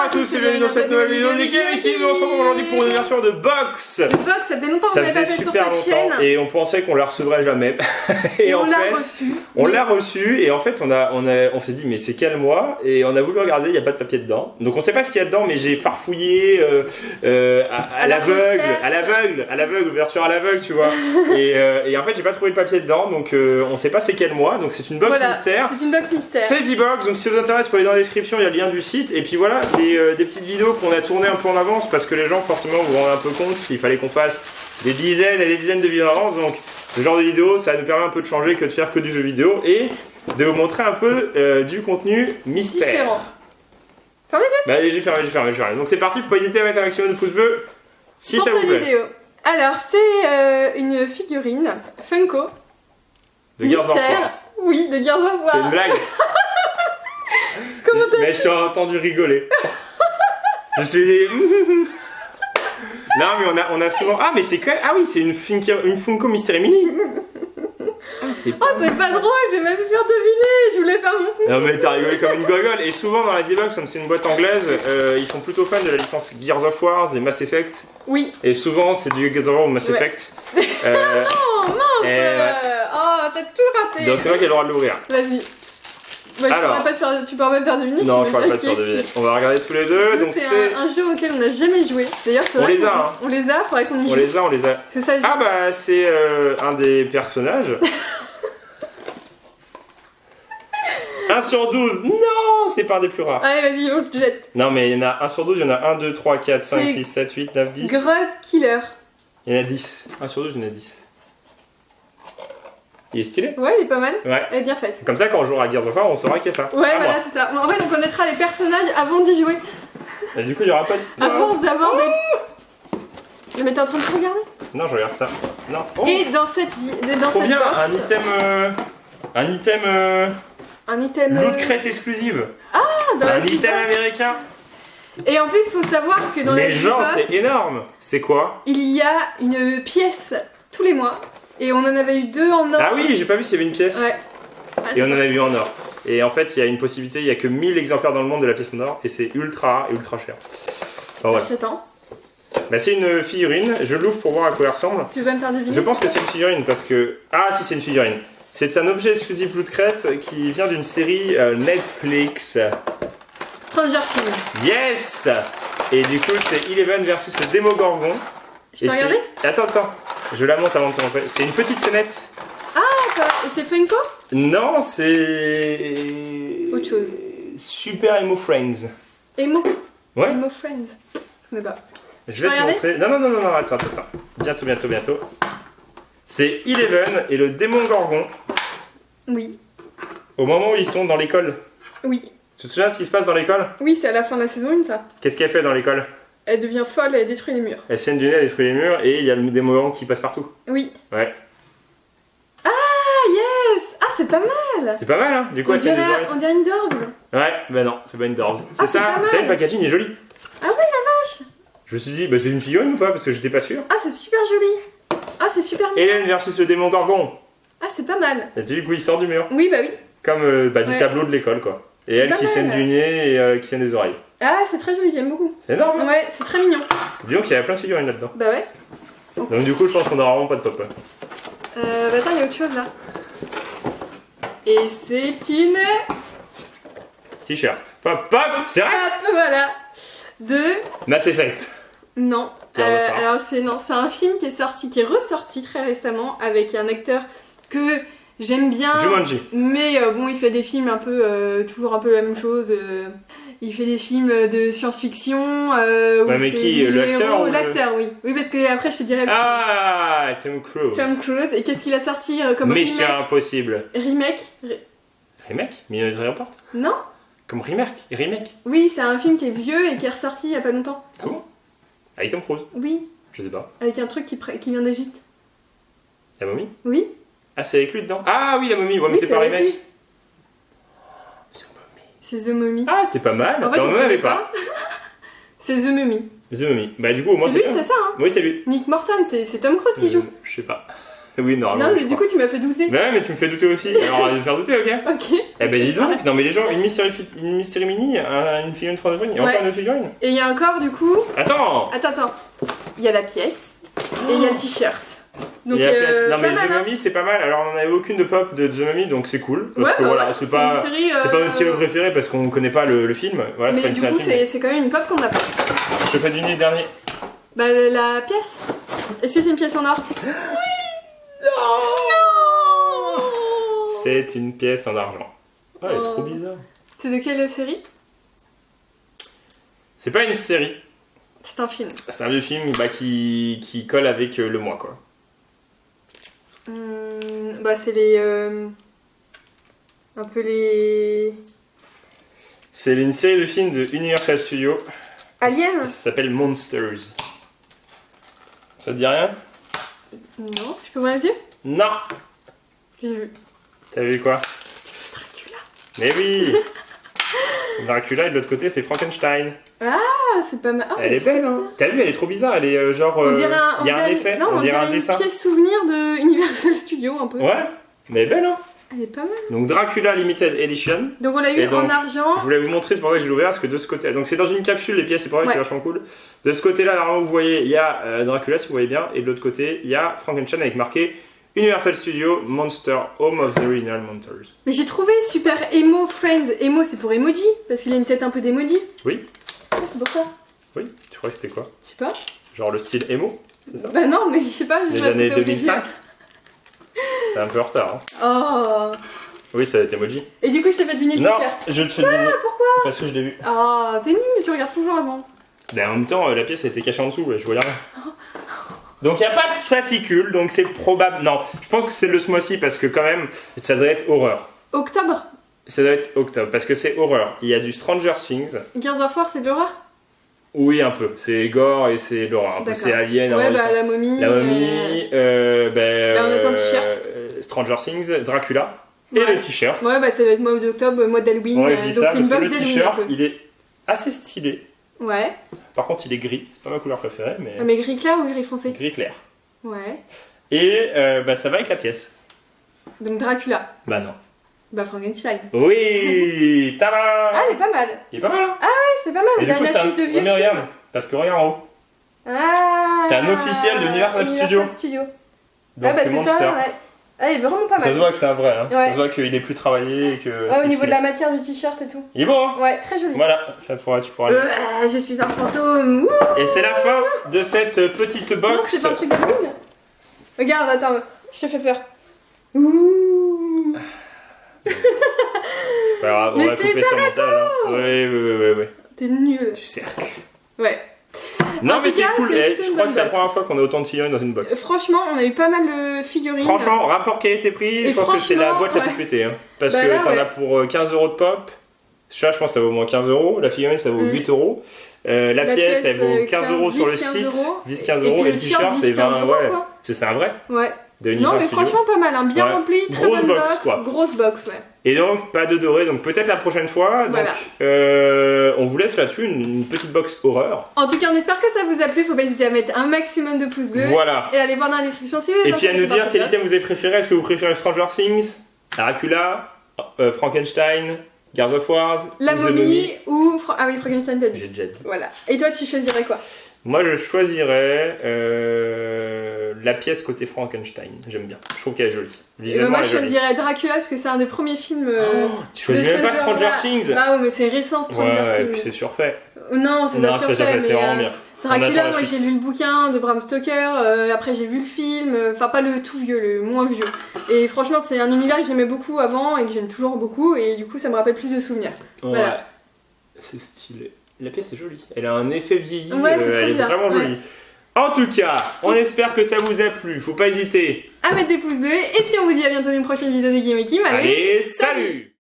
à tous et bienvenue dans cette nouvelle vidéo d'Iki. Nous sommes aujourd'hui pour une ouverture de box. De box, ça fait longtemps qu'on n'avait pas fait sur cette chaîne. Et on pensait qu'on la recevrait jamais. Et on l'a reçu. On l'a reçu et en fait on s'est dit mais c'est quel mois? Et on a voulu regarder, il n'y a pas de papier dedans. Donc on sait pas ce qu'il y a dedans, mais j'ai farfouillé à l'aveugle, version à l'aveugle, tu vois. Et en fait j'ai pas trouvé le papier dedans, donc on sait pas c'est quel mois. Donc c'est une box mystère. C'est une box mystère. C'est Box, donc si ça vous intéresse, il faut aller dans la description, il y a le lien du site. Et puis voilà, c'est des petites vidéos qu'on a tournées un peu en avance parce que les gens, forcément, vous vous rendez un peu compte qu'il fallait qu'on fasse des dizaines et des dizaines de vidéos en avance. Donc ce genre de vidéo, ça nous permet un peu de changer que de faire que du jeu vidéo et de vous montrer un peu du contenu mystère. Différent. Fermez les yeux. Bah, j'ai fermé. Donc c'est parti, faut pas hésiter à mettre un maximum de pouces bleus si pour ça vous plaît. Vidéo. Alors, c'est une figurine Funko. De Gears of War. Oui, de Gears of War. C'est une blague. Comment t'as Mais je t'ai entendu rigoler. Je suis dit... Non mais on a souvent... Ah mais c'est quoi? Ah oui, c'est une Funko Mystery Mini. Ah, c'est pas drôle, j'ai même pu faire deviner, je voulais faire mon... Non mais t'as rigolé comme une gogole. Et souvent dans la Z-Box, comme c'est une boîte anglaise, ils sont plutôt fans de la licence Gears of War et Mass Effect. Oui. Et souvent c'est du Gears of War ou Mass Effect. Non, mince. Oh, t'as tout raté. Donc c'est moi qui ai le droit de l'ouvrir. Vas-y. Bah, alors, tu pourras pas faire deviner. Non, je pourrais pas te faire deviner. On va regarder tous les deux. Donc c'est un jeu auquel on n'a jamais joué. D'ailleurs, on les a. Hein. On les a, faudrait qu'on y joue. On les a. C'est ça. Ah bah c'est un des personnages. 1 sur 12. Non, c'est pas un des plus rares. Allez, vas-y, on te jette. Non, mais il y en a 1 sur 12, il y en a 1, 2, 3, 4, 5, 6, 7, 8, 9, 10. Grub Killer. Il y en a 10. 1 sur 12, il y en a 10. Il est stylé. Ouais, il est pas mal. Ouais. Elle est bien faite. Comme ça, quand on jouera à Gears of War, on saura qu'il y a ça. Ouais, voilà, c'est ça. En fait, on connaîtra les personnages avant d'y jouer. Et du coup, il y aura pas de... À force d'avoir des... Mais t'es en train de te regarder? Non, je regarde ça. Non. Oh. Et dans cette Trop bien, box... Un item loot crate exclusive. Ah, dans un item américain. Et en plus, il faut savoir que dans les gens, c'est énorme. C'est quoi? Il y a une pièce tous les mois. Et on en avait eu 2 en or. Ah oui, j'ai pas vu s'il y avait une pièce. Ouais. Et on en a vu en or. Et en fait, il y a une possibilité, il y a que 1000 exemplaires dans le monde de la pièce en or. Et c'est ultra rare et ultra cher. Enfin, voilà. Bah, c'est une figurine. Je l'ouvre pour voir à quoi elle ressemble. Tu veux me faire deviner? Je pense que c'est une figurine parce que... Ah si, c'est une figurine. C'est un objet exclusif Loot Crate qui vient d'une série Netflix. Stranger Things. Yes. Et du coup, c'est Eleven versus le Démogorgon. Je peux regarder? Attends. Je la monte avant de te montrer. C'est une petite scénette. Ah, et c'est Funko? Non, c'est... Autre chose. Super Emo Friends. Emo? Ouais. Emo Friends. Je connais pas. Je vais te montrer. Non, attends. Bientôt. C'est Eleven et le Démogorgon. Oui. Au moment où ils sont dans l'école. Oui. Tu te souviens de ce qui se passe dans l'école? Oui, c'est à la fin de la saison 1, ça. Qu'est-ce qu'elle fait dans l'école? Elle devient folle, elle détruit les murs. Elle scène du nez, elle détruit les murs et il y a le Démogorgon qui passe partout. Oui. Ouais. Ah, yes! Ah, c'est pas mal! C'est pas mal, hein? Du coup, elle scène des oreilles. On dirait une Dorbs. Ouais, bah non, c'est pas une Dorbs. C'est ça, t'as vu, le packaging est joli. Ah ouais, la vache! Je me suis dit, bah c'est une figurine ou pas? Parce que j'étais pas sûr. Ah, c'est super joli! Ah, c'est super mignon! Hélène versus le Démogorgon. Ah, c'est pas mal! Et tu vu, coup, il sort du mur. Oui, bah oui. Comme du tableau de l'école, quoi. Et elle qui scène du nez et qui scène des oreilles. Ah, c'est très joli, j'aime beaucoup. C'est énorme, hein? Ouais, c'est très mignon. Disons qu'il y a plein de figurines là-dedans. Bah ouais. Donc du coup, je pense qu'on aura vraiment pas de pop. Bah attends, il y a autre chose là. Et c'est une... T-shirt. Pop, c'est vrai? Hop, voilà. De... Mass Effect. Non. Alors c'est un film qui est ressorti très récemment avec un acteur que j'aime bien. Jumanji. Mais bon, il fait des films un peu toujours un peu la même chose. Il fait des films de science-fiction. Ouais, mais qui? L'acteur? L'acteur, oui. Oui, parce que après je te dirai. Ah, Tom Cruise. Tom Cruise. Et qu'est-ce qu'il a sorti comme Mission Impossible. Remake. Remake? Minority Report? Non. Comme remake? Oui, c'est un film qui est vieux et qui est ressorti il y a pas longtemps. Comment? Avec Tom Cruise? Oui. Je sais pas. Avec un truc qui vient d'Égypte. La momie? Oui. Ah, c'est avec lui dedans? Ah oui, la momie, ouais, mais c'est pas remake. C'est The Mummy. Ah, c'est pas mal. En fait, on en avait pas. C'est The Mummy. The Mummy. Bah, du coup, au moins, c'est lui, c'est ça, hein? Oui, c'est lui. Nick Morton, c'est Tom Cruise qui joue. Je sais pas. Oui, normalement. Non, mais du coup, tu m'as fait douter. Bah ouais, mais tu me fais douter aussi. Alors, on va me faire douter, ok? Ok. Eh ben dis donc, non mais les gens, une Mystery Mini, une figurine 3 de et encore une figurine. Et il y a encore, du coup... Attends. Il y a la pièce, et il y a le t-shirt. Donc, non mais The Mummy c'est pas mal, alors on en avait aucune de pop de The Mummy donc c'est cool. Parce que voilà, c'est pas notre série préférée parce qu'on connaît pas le film. Voilà, mais du coup c'est quand même une pop qu'on a pas. Je te fais deviner le dernier. Bah la pièce. Est-ce que c'est une pièce en or? Oui. Non. C'est une pièce en argent. Oh, elle est trop bizarre. C'est de quelle série? C'est pas une série. C'est un film. C'est un vieux film qui colle avec le mois quoi. Bah c'est les... un peu les... C'est une série de films de Universal Studios. Alien. Ça s'appelle Monsters. Ça te dit rien? Non, je peux voir les yeux? Non. J'ai vu. T'as vu quoi? Dracula. Mais oui. Dracula et de l'autre côté c'est Frankenstein. Ah, c'est pas mal. Oh, elle est belle, hein. T'as vu, elle est trop bizarre. Elle est genre. Il y a un effet, non, on dirait un dessin. Une pièce souvenir de Universal Studios un peu. Ouais, mais elle est belle, hein. Elle est pas mal. Donc Dracula Limited Edition. Donc on l'a eu en argent. Je voulais vous montrer, c'est pour ça que je l'ai ouvert, parce que de ce côté. Donc c'est dans une capsule, les pièces, c'est pour ça que c'est vachement cool. De ce côté-là, normalement, vous voyez, il y a Dracula, si vous voyez bien, et de l'autre côté, il y a Frankenstein avec marqué Universal Studios Monster Home of the Original Monsters. Mais j'ai trouvé super emo Friends. Emo, c'est pour emoji, parce qu'il a une tête un peu d'emoji. Oui. Ah, c'est pour ça. Oui, tu crois que c'était quoi? Je sais pas. Genre le style emo, c'est ça? Bah non, mais je sais pas. Les années 2005. C'est un peu en retard. Hein. Oh. Oui, ça va être emoji. Et du coup, je t'ai fait deviner le t-shirt. Non, je te fais deviner. Pourquoi? Parce que je l'ai vu. Oh, t'es nul, tu regardes toujours avant. Mais en même temps, la pièce a été cachée en dessous, je voyais rien. Donc il n'y a pas de fascicule, donc c'est probable. Non, je pense que c'est de ce mois-ci parce que quand même, ça doit être horreur. Octobre. Ça doit être octobre parce que c'est horreur. Il y a du Stranger Things. Gears of War, c'est de l'horreur? Oui, un peu. C'est gore et c'est l'horreur. Un peu, c'est Alien. Ouais, bah la momie. La momie. on attend le t-shirt. Stranger Things, Dracula. Et le t-shirt. Ouais, bah ça doit être mois d'octobre, mois d'Halloween. Ouais, je dis ça, parce que le t-shirt, un il est assez stylé. Ouais. Par contre, il est gris. C'est pas ma couleur préférée, mais. Ah, mais gris clair ou gris foncé? Gris clair. Ouais. Et ça va avec la pièce. Donc Dracula. Bah non. Bah Frankenstein. Oui. Tada. Ah, elle est pas mal. Il est pas mal, hein? Ah ouais, c'est pas mal. Et il y a du coup, une affiche de vieux. Mais regarde, parce que regarde en haut. Ah. C'est un officiel de Universal Studios. Donc, ah bah c'est ça, ouais. Ah, il est vraiment pas mal. Ça se voit que c'est un vrai, hein. Ouais. Ça se voit qu'il est plus travaillé et que. Ouais, au niveau de la matière du t-shirt et tout. Il est beau, hein? Ouais, très joli. Voilà, ça tu pourras aller. Je suis un fantôme. Et c'est la fin de cette petite box. Non, c'est pas un truc d'Halloween. Regarde, attends, je te fais peur. Ouh. C'est pas grave, on va couper sur le montage. Hein. Oui. T'es nul. Du cercle. Ouais. Non, mais c'est cool. Je crois que c'est la première fois qu'on a autant de figurines dans une box. Franchement, on a eu pas mal de figurines. Franchement, rapport qualité-prix, je pense que c'est la boîte la plus pétée. Hein. Parce que t'en as pour 15 € de pop. Ça, je pense que ça vaut au moins 15 €. La figurine, ça vaut 8 €. La pièce, elle vaut 15 € sur le site. 10-15 €. Et le t-shirt, c'est 20 €. Ouais. C'est un vrai. Ouais. Non, mais franchement, pas mal. Hein. Bien rempli, très bonne box. Grosse box, ouais. Et donc, pas de doré, donc peut-être la prochaine fois. Voilà. Donc, on vous laisse là-dessus une petite box horreur. En tout cas, on espère que ça vous a plu. Faut pas hésiter à mettre un maximum de pouces bleus. Voilà. Et allez voir dans la description si vous voulez. Et puis à nous dire quel item vous avez préféré. Est-ce que vous préférez Stranger Things, Dracula, Frankenstein, Gears of War, la momie ou... Ah oui, Frankenstein, t'as dit. J'ai déjà dit. Voilà. Et toi, tu choisirais quoi? Moi, je choisirais la pièce côté Frankenstein. J'aime bien. Je trouve qu'elle est jolie. Et moi, je choisirais Dracula parce que c'est un des premiers films. Tu choisis même pas Stranger Things? Ah ouais, mais c'est récent, Stranger Things. Ouais, et puis c'est surfait. Non, c'est pas surfait. C'est vraiment bien. Dracula, moi j'ai lu le bouquin de Bram Stoker, après j'ai vu le film, enfin pas le tout vieux, le moins vieux. Et franchement, c'est un univers que j'aimais beaucoup avant et que j'aime toujours beaucoup, et du coup ça me rappelle plus de souvenirs. Ouais, voilà. C'est stylé. La pièce est jolie. Elle a un effet vieilli, elle est vraiment jolie. Ouais. En tout cas, on espère que ça vous a plu. Faut pas hésiter à mettre des pouces bleus, et puis on vous dit à bientôt dans une prochaine vidéo de Guillaume et Kim. Allez, salut!